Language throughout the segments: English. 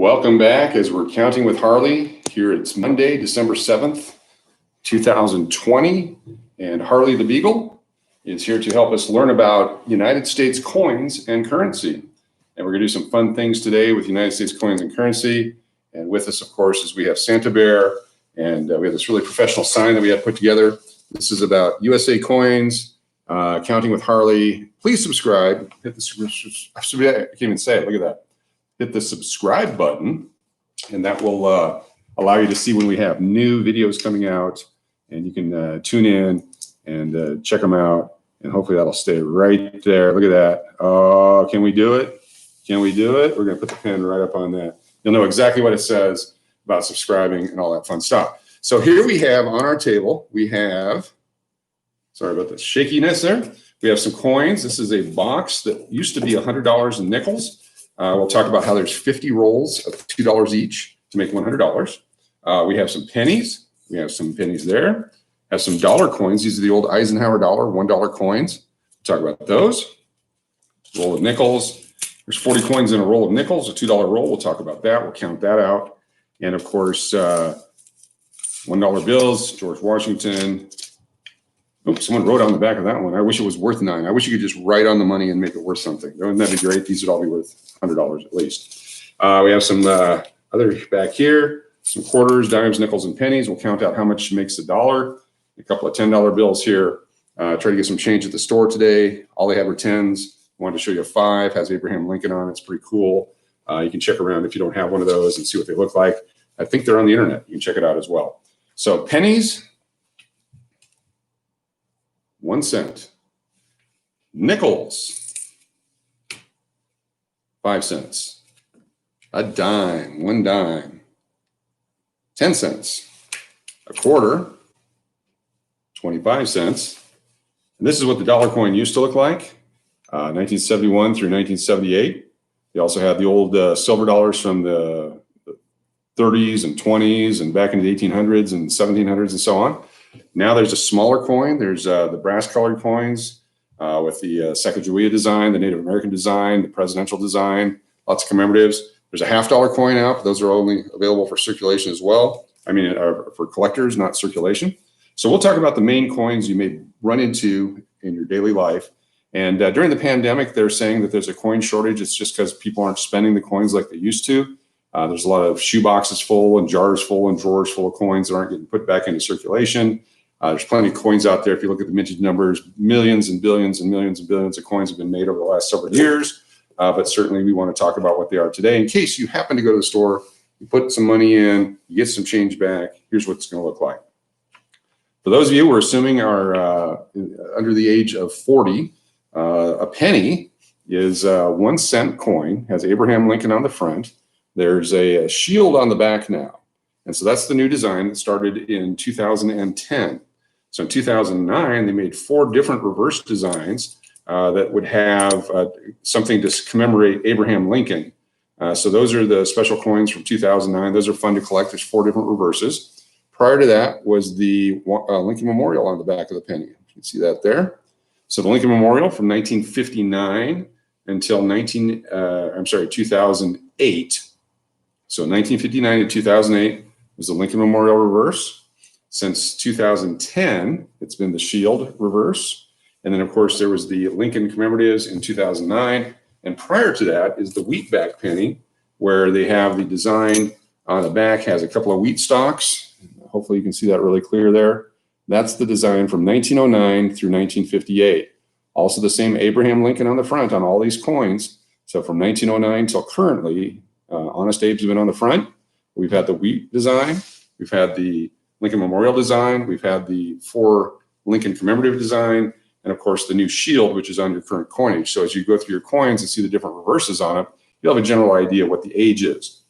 Welcome back as we're counting with Harley. Here it's Monday, December 7th, 2020, and Harley the Beagle is here to help us learn about United States coins and currency. And we're going to do some fun things today with United States coins and currency. And with us, of course, is we have Santa Bear, and we have this really professional sign that we had put together. This is about USA coins, counting with Harley. Please subscribe. Hit the I can't even say it. Look at that. Hit the subscribe button, and that will allow you to see when we have new videos coming out, and you can tune in and check them out, and hopefully that'll stay right there. Look at that. Oh, can we do it? Can we do it? We're going to put the pen right up on that. You'll know exactly what it says about subscribing and all that fun stuff. So here we have on our table, we have, sorry about the shakiness there. We have some coins. This is a box that used to be $100 in nickels. We'll talk about how there's 50 rolls of $2 each to make $100. We have some pennies. We have some pennies there. Have some dollar coins. These are the old Eisenhower dollar, $1 coins. We'll talk about those. Roll of nickels. There's 40 coins in a roll of nickels, a $2 roll. We'll talk about that. We'll count that out. And of course, $1 bills, George Washington. Oops, someone wrote on the back of that one. I wish it was worth 9. I wish you could just write on the money and make it worth something. Wouldn't that be great? These would all be worth $100 at least. We have some other back here, some quarters, dimes, nickels, and pennies. We'll count out how much makes a dollar. A couple of $10 bills here. Try to get some change at the store today. All they had were 10s. Wanted to show you a 5. Has Abraham Lincoln on it. It's pretty cool. You can check around if you don't have one of those and see what they look like. I think they're on the internet. You can check it out as well. So pennies. 1 cent. Nickels, 5 cents. A dime, 1 dime. 10 cents. A quarter, 25 cents. And this is what the dollar coin used to look like, 1971 through 1978. They also had the old silver dollars from the 30s and 20s and back into the 1800s and 1700s and so on. Now there's a smaller coin. There's the brass-colored coins with the Sacagawea design, the Native American design, the presidential design, lots of commemoratives. There's a $50 coin out. Those are only available for circulation as well. I mean, for collectors, not circulation. So we'll talk about the main coins you may run into in your daily life. And during the pandemic, they're saying that there's a coin shortage. It's just because people aren't spending the coins like they used to. There's a lot of shoe boxes full and jars full and drawers full of coins that aren't getting put back into circulation. There's plenty of coins out there. If you look at the minted numbers, millions and billions and millions and billions of coins have been made over the last several years. But certainly we want to talk about what they are today. In case you happen to go to the store, you put some money in, you get some change back. Here's what it's going to look like. For those of you who are assuming are under the age of 40, a penny is a 1 cent coin, has Abraham Lincoln on the front. There's a shield on the back now. And so that's the new design that started in 2010. So in 2009, they made 4 different reverse designs that would have something to commemorate Abraham Lincoln. So those are the special coins from 2009. Those are fun to collect. There's 4 different reverses. Prior to that was the Lincoln Memorial on the back of the penny. You can see that there. So the Lincoln Memorial from 1959 until 2008. So 1959 to 2008 was the Lincoln Memorial reverse. Since 2010, it's been the Shield reverse. And then, of course, there was the Lincoln commemoratives in 2009. And prior to that is the wheatback penny, where they have the design on the back, has a couple of wheat stalks. Hopefully you can see that really clear there. That's the design from 1909 through 1958. Also the same Abraham Lincoln on the front on all these coins. So from 1909 till currently, Honest Abe's have been on the front. We've had the wheat design. We've had the Lincoln Memorial design. We've had the 4 Lincoln commemorative design. And of course, the new shield, which is on your current coinage. So as you go through your coins and see the different reverses on it, you'll have a general idea what the age is.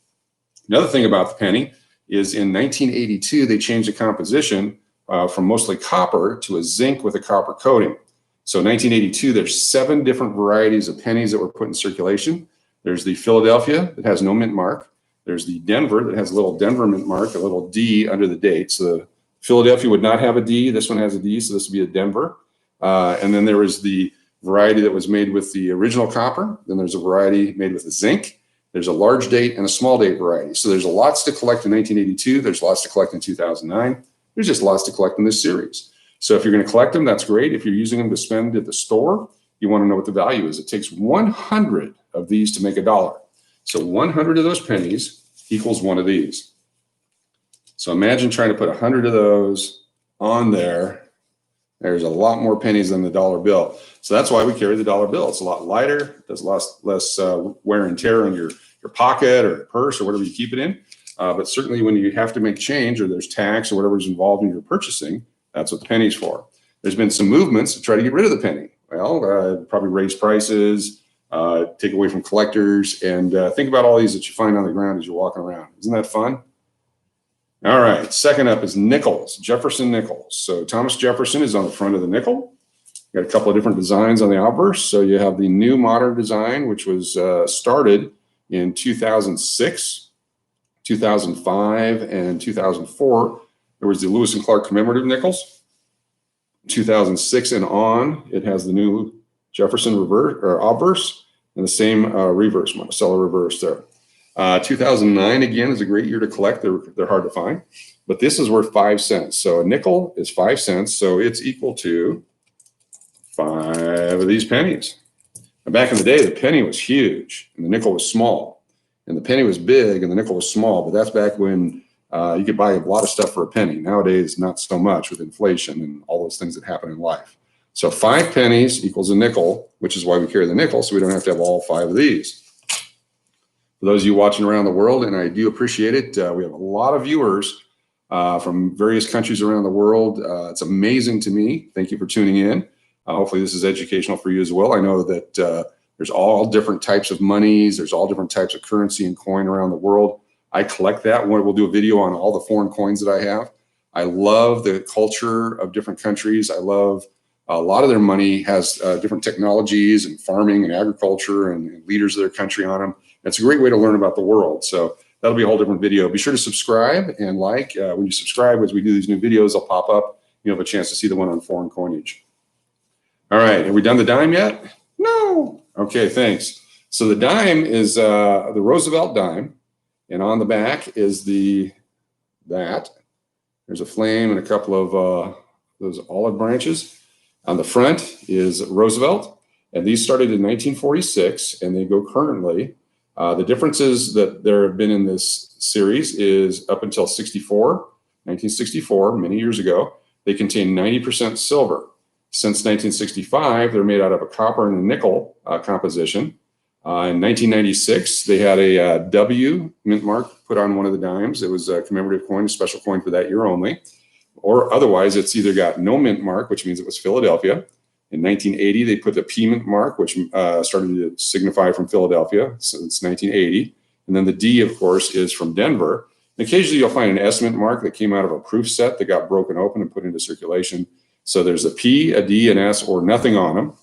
Another thing about the penny is in 1982, they changed the composition from mostly copper to a zinc with a copper coating. So 1982, there's 7 different varieties of pennies that were put in circulation. There's the Philadelphia that has no mint mark. There's the Denver that has a little Denver mint mark, a little D under the date. So the Philadelphia would not have a D. This one has a D, so this would be a Denver. And then there was the variety that was made with the original copper. Then there's a variety made with the zinc. There's a large date and a small date variety. So there's lots to collect in 1982. There's lots to collect in 2009. There's just lots to collect in this series. So if you're going to collect them, that's great. If you're using them to spend at the store, you want to know what the value is. It takes 100 of these to make $1. So 100 of those pennies equals one of these. So imagine trying to put 100 of those on there. There's a lot more pennies than the dollar bill. So that's why we carry the dollar bill. It's a lot lighter, does less wear and tear on your pocket or your purse or whatever you keep it in. But certainly when you have to make change or there's tax or whatever's involved in your purchasing, that's what the penny's for. There's been some movements to try to get rid of the penny. Well, probably raise prices, take away from collectors, and think about all these that you find on the ground as you're walking around. Isn't that fun? All right, second up is nickels, Jefferson nickels. So Thomas Jefferson is on the front of the nickel. Got a couple of different designs on the obverse. So you have the new modern design, which was started in 2006, 2005, and 2004. There was the Lewis and Clark commemorative nickels. 2006 and on, it has the new Jefferson reverse or obverse and the same reverse, Monticello reverse there. 2009 again is a great year to collect. They're hard to find, but this is worth 5 cents. So a nickel is 5 cents, so it's equal to 5 of these pennies. Now back in the day, the penny was huge and the nickel was small, and the penny was big and the nickel was small. But that's back when you could buy a lot of stuff for a penny. Nowadays, not so much with inflation and all those things that happen in life. So 5 pennies equals a nickel, which is why we carry the nickel, so we don't have to have all 5 of these. For those of you watching around the world, and I do appreciate it, we have a lot of viewers from various countries around the world. It's amazing to me. Thank you for tuning in. Hopefully this is educational for you as well. I know that there's all different types of monies. There's all different types of currency and coin around the world. I collect that. We'll do a video on all the foreign coins that I have. I love the culture of different countries. I love a lot of their money has different technologies and farming and agriculture and leaders of their country on them. It's a great way to learn about the world. So that'll be a whole different video. Be sure to subscribe and like. When you subscribe, as we do these new videos, they'll pop up. You have a chance to see the one on foreign coinage. All right, have we done the dime yet? No. Okay, thanks. So the dime is the Roosevelt dime, and on the back is that. There's a flame and a couple of those olive branches. On the front is Roosevelt, and these started in 1946, and they go currently. The differences that there have been in this series is up until 1964, many years ago, they contain 90% silver. Since 1965, they're made out of a copper and a nickel composition. In 1996, they had a W mint mark put on one of the dimes. It was a commemorative coin, a special coin for that year only. Or otherwise, it's either got no mint mark, which means it was Philadelphia. In 1980, they put the P mint mark, which started to signify from Philadelphia since 1980. And then the D, of course, is from Denver. And occasionally, you'll find an S mint mark that came out of a proof set that got broken open and put into circulation. So there's a P, a D, an S, or nothing on them.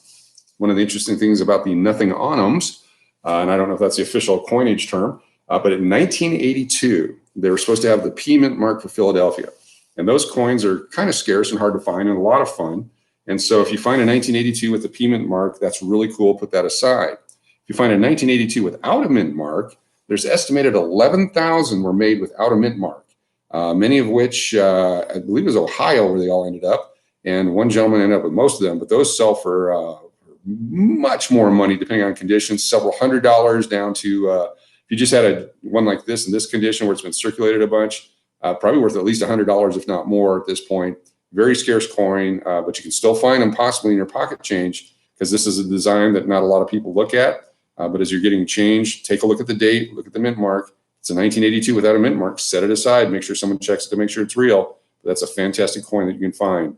One of the interesting things about the nothing on them's, and I don't know if that's the official coinage term, but in 1982, they were supposed to have the P mint mark for Philadelphia. And those coins are kind of scarce and hard to find and a lot of fun. And so if you find a 1982 with the P mint mark, that's really cool. Put that aside. If you find a 1982 without a mint mark, there's estimated 11,000 were made without a mint mark, many of which I believe it was Ohio where they all ended up. And one gentleman ended up with most of them, but those sell for much more money depending on conditions, several $100s down to, if you just had one like this in this condition where it's been circulated a bunch, probably worth at least $100, if not more at this point. Very scarce coin, but you can still find them possibly in your pocket change because this is a design that not a lot of people look at. But as you're getting change, take a look at the date, look at the mint mark. It's a 1982 without a mint mark. Set it aside. Make sure someone checks it to make sure it's real. But that's a fantastic coin that you can find.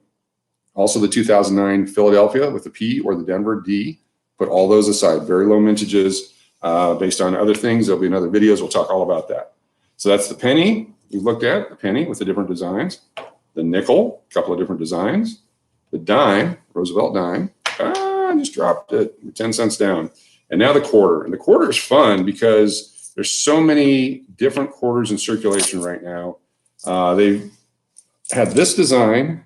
Also, the 2009 Philadelphia with the P or the Denver D. Put all those aside. Very low mintages based on other things. There'll be in other videos. We'll talk all about that. So that's the penny. We've looked at the penny with the different designs. The nickel, a couple of different designs. The dime, Roosevelt dime. I just dropped it 10 cents down. And now the quarter. And the quarter is fun because there's so many different quarters in circulation right now. They've had this design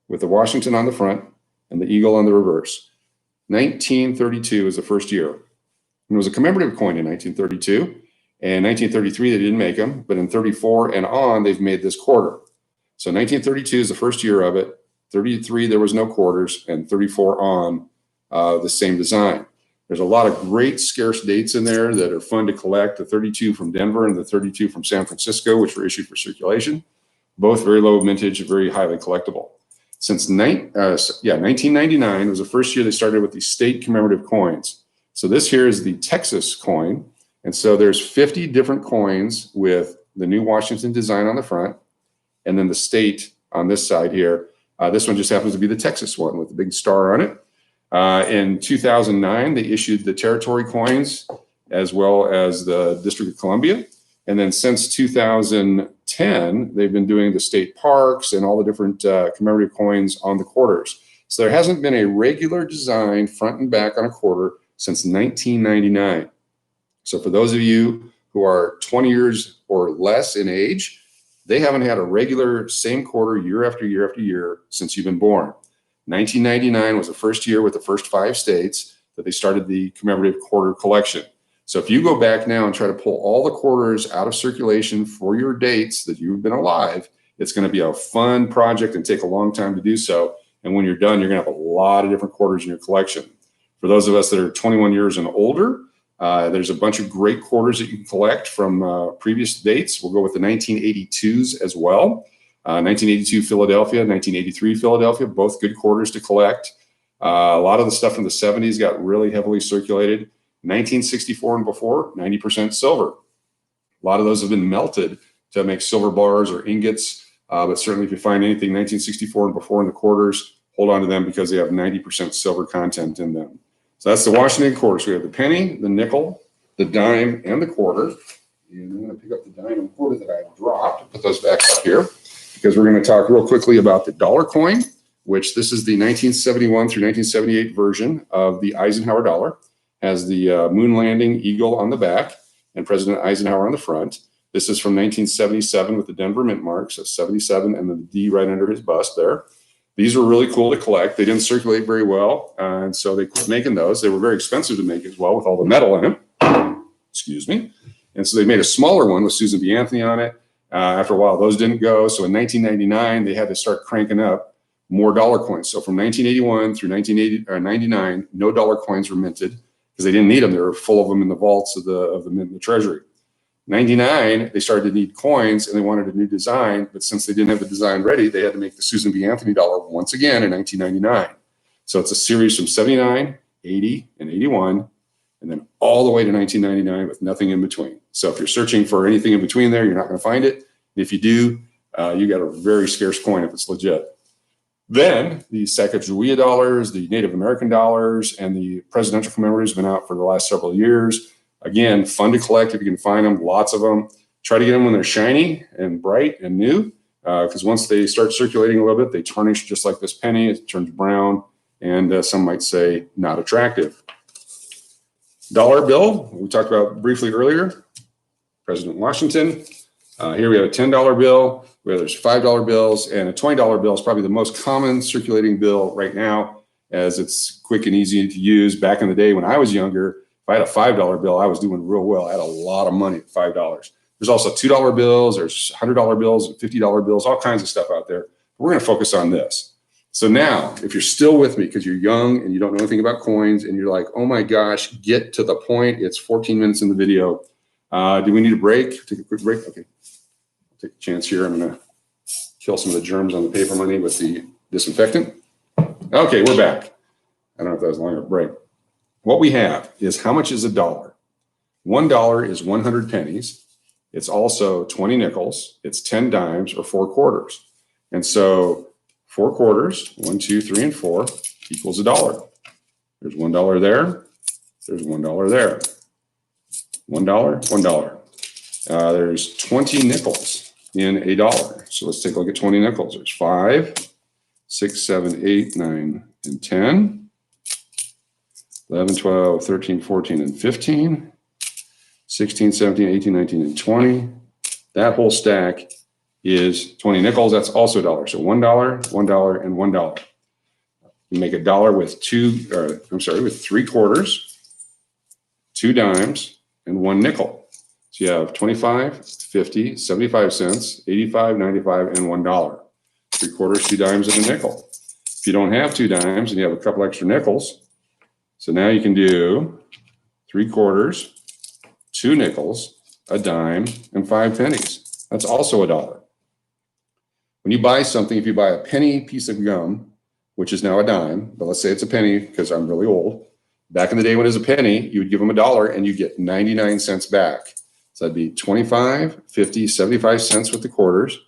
with the Washington on the front and the eagle on the reverse. 1932 is the first year. And it was a commemorative coin in 1932. In 1933, they didn't make them, but in 34 and on, they've made this quarter. So 1932 is the first year of it. 33, there was no quarters, and 34 on, the same design. There's a lot of great scarce dates in there that are fun to collect. The 32 from Denver and the 32 from San Francisco, which were issued for circulation. Both very low vintage, very highly collectible. Since 1999 was the first year they started with the state commemorative coins. So this here is the Texas coin. And so there's 50 different coins with the new Washington design on the front, and then the state on this side here. This one just happens to be the Texas one with the big star on it. In 2009, they issued the territory coins as well as the District of Columbia. And then since 2010, they've been doing the state parks and all the different commemorative coins on the quarters. So there hasn't been a regular design front and back on a quarter since 1999. So for those of you who are 20 years or less in age, they haven't had a regular same quarter year after year after year since you've been born. 1999 was the first year with the first 5 states that they started the commemorative quarter collection. So if you go back now and try to pull all the quarters out of circulation for your dates that you've been alive, it's going to be a fun project and take a long time to do so. And when you're done, you're going to have a lot of different quarters in your collection. For those of us that are 21 years and older, there's a bunch of great quarters that you can collect from previous dates. We'll go with the 1982s as well. 1982 Philadelphia, 1983 Philadelphia, both good quarters to collect. A lot of the stuff from the 70s got really heavily circulated. 1964 and before, 90% silver. A lot of those have been melted to make silver bars or ingots. But certainly if you find anything 1964 and before in the quarters, hold on to them because they have 90% silver content in them. So that's the Washington quarters. We have the penny, the nickel, the dime, and the quarter. And I'm going to pick up the dime and quarter that I dropped, put those back up here, because we're going to talk real quickly about the dollar coin, which this is the 1971 through 1978 version of the Eisenhower dollar. Has the moon landing eagle on the back and President Eisenhower on the front. This is from 1977 with the Denver mint marks, so 77, and then the D right under his bust there. These were really cool to collect. They didn't circulate very well, and so they quit making those. They were very expensive to make as well with all the metal in them. Excuse me. And so they made a smaller one with Susan B. Anthony on it. After a while, those didn't go. So in 1999, they had to start cranking up more dollar coins. So from 1981 through 1999, no dollar coins were minted because they didn't need them. They were full of them in the vaults of the mint and the treasury. 99, they started to need coins and they wanted a new design, but since they didn't have the design ready, they had to make the Susan B. Anthony dollar once again in 1999. So it's a series from 79, 80, and 81, and then all the way to 1999 with nothing in between. So if you're searching for anything in between there, you're not going to find it. If you do, you got a very scarce coin if it's legit. Then the Sacagawea dollars, the Native American dollars, and the presidential commemoratives have been out for the last several years. Again, fun to collect if you can find them, lots of them. Try to get them when they're shiny and bright and new, because once they start circulating a little bit, they tarnish just like this penny. It turns brown, and some might say not attractive. Dollar bill, we talked about briefly earlier, President Washington. Here we have a $10 bill, where there's $5 bills, and a $20 bill is probably the most common circulating bill right now, as it's quick and easy to use. Back in the day when I was younger, if I had a $5 bill, I was doing real well. I had a lot of money at $5. There's also $2 bills, there's $100 bills, and $50 bills, all kinds of stuff out there. We're going to focus on this. So now, if you're still with me because you're young and you don't know anything about coins and you're like, oh my gosh, get to the point. It's 14 minutes in the video. Do we need a break? Take a quick break? Okay. I'll take a chance here. I'm going to kill some of the germs on the paper money with the disinfectant. Okay, we're back. I don't know if that was long enough break. What we have is how much is a dollar? $1 is 100 pennies. It's also 20 nickels. It's 10 dimes or 4 quarters. And so 4 quarters, 1, 2, 3, and 4 equals a dollar. There's $1 there. There's $1 there. $1, $1. There's 20 nickels in a dollar. So let's take a look at 20 nickels. There's 5, 6, 7, 8, 9, and 10. 11, 12, 13, 14, and 15, 16, 17, 18, 19, and 20. That whole stack is 20 nickels. That's also a dollar. So $1, $1, and $1. You make a dollar with 3 quarters, 2 dimes, and 1 nickel. So you have 25, 50, 75 cents, 85, 95, and $1. 3/4, 2 dimes, and a nickel. If you don't have 2 dimes and you have a couple extra nickels, so now you can do 3/4, 2 nickels, a dime, and 5 pennies. That's also $1. When you buy something, if you buy a penny piece of gum, which is now a dime, but let's say it's a penny because I'm really old. Back in the day when it was a penny, you would give them $1 and you get 99 cents back. So that'd be 25, 50, 75 cents with the quarters,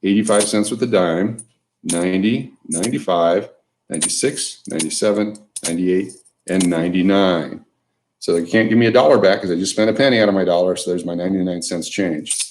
85 cents with the dime, 90, 95, 96, 97, 98, and 99. So they can't give me $1 back because I just spent a penny out of my dollar. So there's my 99 cents change.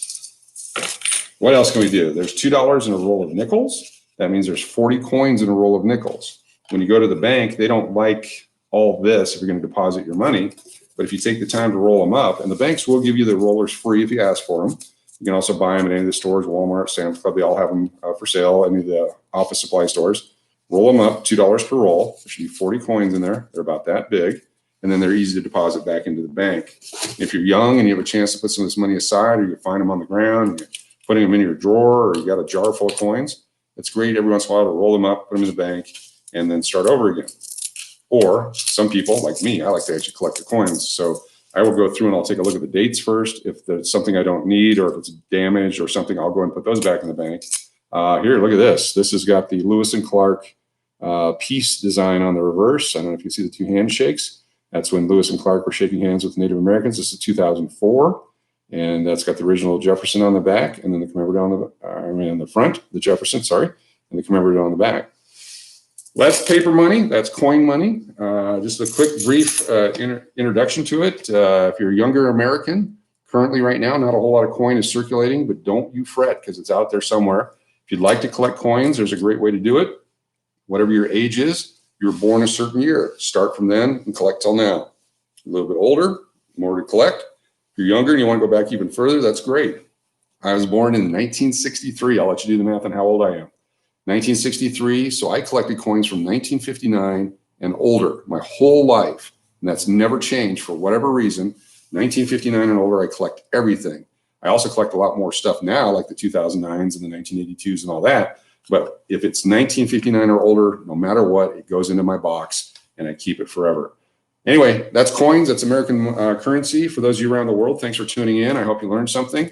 What else can we do? There's $2 in a roll of nickels. That means there's 40 coins in a roll of nickels. When you go to the bank, they don't like all this if you're going to deposit your money. But if you take the time to roll them up, and the banks will give you the rollers free if you ask for them. You can also buy them at any of the stores, Walmart, Sam's Club. They all have them for sale, any of the office supply stores. Roll them up, $2 per roll. There should be 40 coins in there. They're about that big. And then they're easy to deposit back into the bank. If you're young and you have a chance to put some of this money aside, or you find them on the ground, and you're putting them in your drawer, or you got a jar full of coins, it's great every once in a while to roll them up, put them in the bank, and then start over again. Or some people, like me, I like to actually collect the coins. So I will go through and I'll take a look at the dates first. If there's something I don't need, or if it's damaged or something, I'll go and put those back in the bank. Here, look at this. This has got the Lewis and Clark peace design on the reverse. I don't know if you see the 2 handshakes. That's when Lewis and Clark were shaking hands with Native Americans. This is 2004. And that's got the original Jefferson on the back, and then the commemorative on the front, the Jefferson, sorry, and the commemorative on the back. Well, that's paper money. That's coin money. Just a quick, brief introduction to it. If you're a younger American, currently right now, not a whole lot of coin is circulating, but don't you fret because it's out there somewhere. If you'd like to collect coins, there's a great way to do it. Whatever your age is, you were born a certain year. Start from then and collect till now. A little bit older, more to collect. If you're younger and you want to go back even further, that's great. I was born in 1963. I'll let you do the math on how old I am. 1963, so I collected coins from 1959 and older my whole life, and that's never changed for whatever reason. 1959 and older, I collect everything. I also collect a lot more stuff now, like the 2009s and the 1982s and all that, but if it's 1959 or older, no matter what, it goes into my box and I keep it forever. Anyway, that's coins. That's American currency. For those of you around the world, thanks for tuning in. I hope you learned something.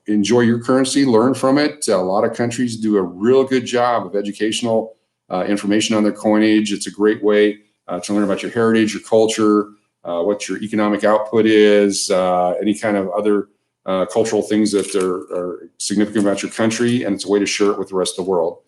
Enjoy your currency, learn from it. A lot of countries do a real good job of educational information on their coinage. It's a great way to learn about your heritage, your culture, what your economic output is, any kind of other cultural things that are significant about your country, and it's a way to share it with the rest of the world.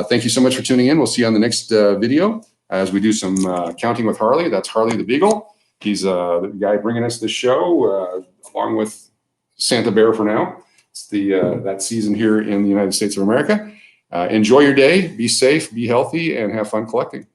Thank you so much for tuning in. We'll see you on the next video as we do some counting with Harley. That's Harley the Beagle. He's the guy bringing us the show, along with Santa Bear for now. It's that season here in the United States of America. Enjoy your day, be safe, be healthy, and have fun collecting.